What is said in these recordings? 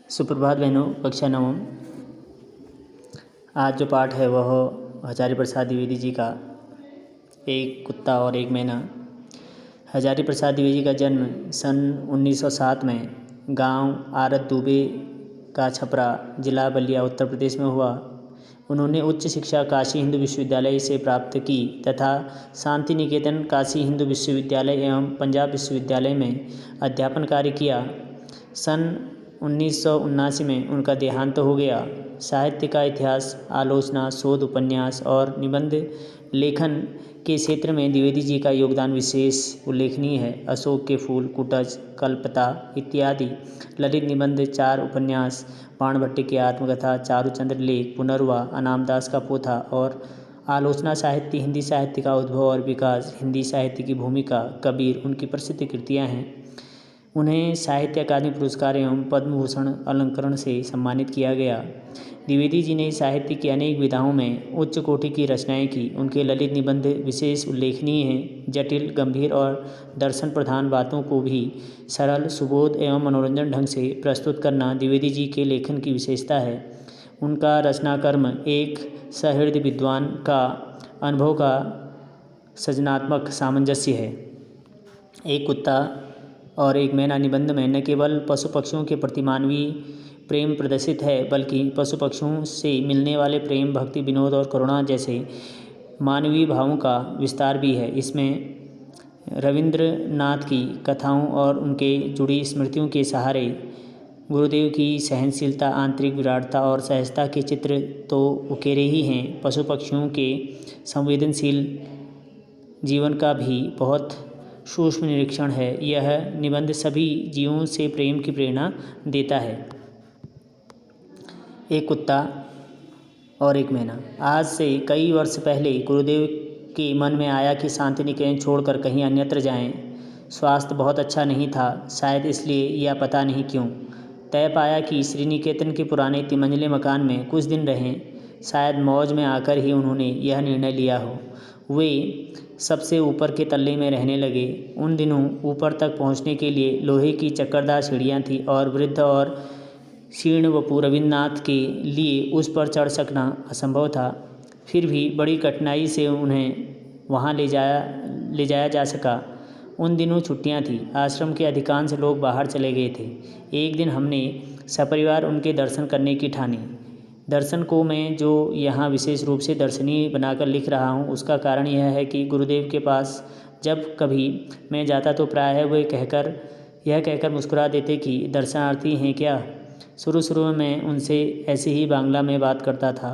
सुप्रभात बहनों। कक्षा नवम। आज जो पाठ है वह हजारी प्रसाद द्विवेदी जी का एक कुत्ता और एक मैना। हजारी प्रसाद द्विवेदी का जन्म सन 1907 में गांव आरत दुबे का छपरा, जिला बलिया, उत्तर प्रदेश में हुआ। उन्होंने उच्च शिक्षा काशी हिंदू विश्वविद्यालय से प्राप्त की तथा शांति निकेतन, काशी हिंदू विश्वविद्यालय एवं पंजाब विश्वविद्यालय में अध्यापन कार्य किया। सन 1979 में उनका देहांत हो गया। साहित्य का इतिहास, आलोचना, शोध, उपन्यास और निबंध लेखन के क्षेत्र में द्विवेदी जी का योगदान विशेष उल्लेखनीय है। अशोक के फूल, कुटज, कल्पता इत्यादि ललित निबंध, 4 उपन्यास, बाणभट्ट की आत्मकथा, चारुचंद्र लेख, पुनर्वा, अनामदास का पोथा और आलोचना साहित्य, हिंदी साहित्य का उद्भव और विकास, हिंदी साहित्य की भूमिका, कबीर उनकी प्रसिद्ध कृतियाँ हैं। उन्हें साहित्य अकादमी पुरस्कार एवं पद्म भूषण अलंकरण से सम्मानित किया गया। द्विवेदी जी ने साहित्य की अनेक विधाओं में उच्च कोटि की रचनाएं की। उनके ललित निबंध विशेष उल्लेखनीय हैं। जटिल, गंभीर और दर्शन प्रधान बातों को भी सरल, सुबोध एवं मनोरंजन ढंग से प्रस्तुत करना द्विवेदी जी के लेखन की विशेषता है। उनका रचनाकर्म एक सहृदय विद्वान का अनुभव का सृजनात्मक सामंजस्य है। एक कुत्ता और एक मैना निबंध में न केवल पशु पक्षियों के प्रति मानवीय प्रेम प्रदर्शित है, बल्कि पशु पक्षियों से मिलने वाले प्रेम, भक्ति, विनोद और करुणा जैसे मानवीय भावों का विस्तार भी है। इसमें रविंद्रनाथ की कथाओं और उनके जुड़ी स्मृतियों के सहारे गुरुदेव की सहनशीलता, आंतरिक विराटता और सहजता के चित्र तो उकेरे ही हैं, पशु पक्षियों के संवेदनशील जीवन का भी बहुत सूक्ष्म निरीक्षण है। यह निबंध सभी जीवों से प्रेम की प्रेरणा देता है। एक कुत्ता और एक मैना। आज से कई वर्ष पहले गुरुदेव के मन में आया कि शांति निकेतन छोड़कर कहीं अन्यत्र जाएं। स्वास्थ्य बहुत अच्छा नहीं था, शायद इसलिए या पता नहीं क्यों। तय पाया कि श्री निकेतन के पुराने तिमंजिले मकान में कुछ दिन रहें। शायद मौज में आकर ही उन्होंने यह निर्णय लिया हो। वे सबसे ऊपर के तल्ले में रहने लगे। उन दिनों ऊपर तक पहुंचने के लिए लोहे की चक्करदार सीढ़ियां थीं और वृद्ध और शीर्ण वपु रविन्द्रनाथ के लिए उस पर चढ़ सकना असंभव था। फिर भी बड़ी कठिनाई से उन्हें वहां ले जाया जा सका। उन दिनों छुट्टियां थीं। आश्रम के अधिकांश लोग बाहर चले गए थे। एक दिन हमने सपरिवार उनके दर्शन करने की ठानी। दर्शन को मैं जो यहाँ विशेष रूप से दर्शनीय बनाकर लिख रहा हूँ, उसका कारण यह है कि गुरुदेव के पास जब कभी मैं जाता तो प्रायः वे यह कहकर मुस्कुरा देते कि दर्शनार्थी हैं क्या। शुरू में मैं उनसे ऐसे ही बांग्ला में बात करता था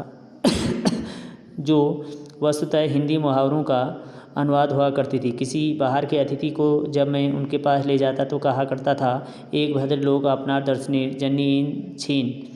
जो वस्तुतः हिंदी मुहावरों का अनुवाद हुआ करती थी। किसी बाहर के अतिथि को जब मैं उनके पास ले जाता तो कहा करता था, एक भद्र लोग अपना दर्शनीय जन्नी छीन।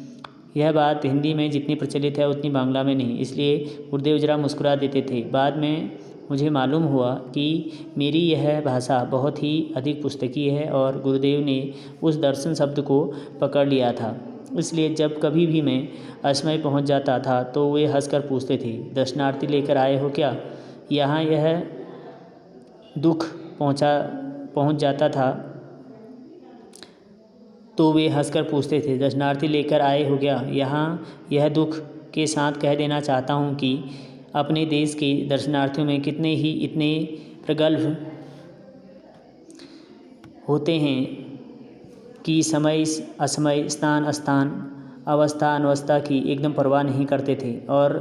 यह बात हिंदी में जितनी प्रचलित है उतनी बांग्ला में नहीं, इसलिए गुरुदेव जरा मुस्कुरा देते थे। बाद में मुझे मालूम हुआ कि मेरी यह भाषा बहुत ही अधिक पुस्तकीय है और गुरुदेव ने उस दर्शन शब्द को पकड़ लिया था। इसलिए जब कभी भी मैं असमय पहुंच जाता था तो वे हंसकर पूछते थे, दर्शनार्थी लेकर आए हो क्या। यहाँ यह दुख पहुंच जाता था तो वे हंसकर पूछते थे, दर्शनार्थी लेकर आए हो क्या। यहाँ यह दुख के साथ कह देना चाहता हूँ कि अपने देश के दर्शनार्थियों में कितने ही इतने प्रगल्भ होते हैं कि समय असमय, स्थान अस्थान, अवस्था अनवस्था की एकदम परवाह नहीं करते थे और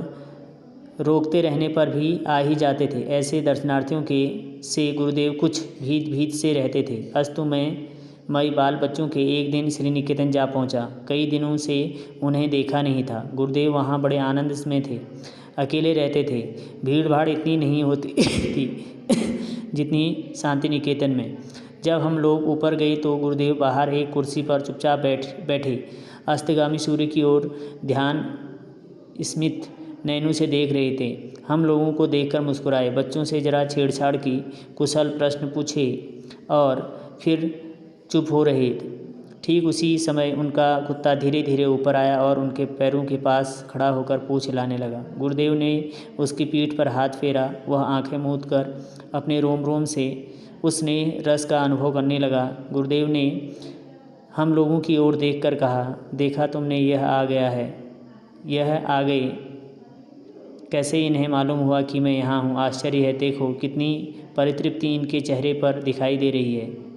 रोकते रहने पर भी आ ही जाते थे। ऐसे दर्शनार्थियों के से गुरुदेव कुछ भीत से रहते थे। अस्तु मई बाल बच्चों के एक दिन श्री निकेतन जा पहुंचा। कई दिनों से उन्हें देखा नहीं था। गुरुदेव वहां बड़े आनंद में थे। अकेले रहते थे। भीड़ भाड़ इतनी नहीं होती थी जितनी शांति निकेतन में। जब हम लोग ऊपर गए तो गुरुदेव बाहर एक कुर्सी पर चुपचाप बैठे अस्तगामी सूर्य की ओर ध्यान स्मित नैनों से देख रहे थे। हम लोगों को देखकर मुस्कुराए, बच्चों से जरा छेड़छाड़ की, कुशल प्रश्न पूछे और फिर चुप हो रहे। ठीक उसी समय उनका कुत्ता धीरे धीरे ऊपर आया और उनके पैरों के पास खड़ा होकर पूंछ हिलाने लगा। गुरुदेव ने उसकी पीठ पर हाथ फेरा। वह आंखें मूंद कर अपने रोम रोम से उस स्नेह रस का अनुभव करने लगा। गुरुदेव ने हम लोगों की ओर देखकर कहा, देखा तुमने, यह आ गया है, यह आ गए। कैसे इन्हें मालूम हुआ कि मैं यहाँ हूँ? आश्चर्य है, देखो कितनी परितृप्ति इनके चेहरे पर दिखाई दे रही है।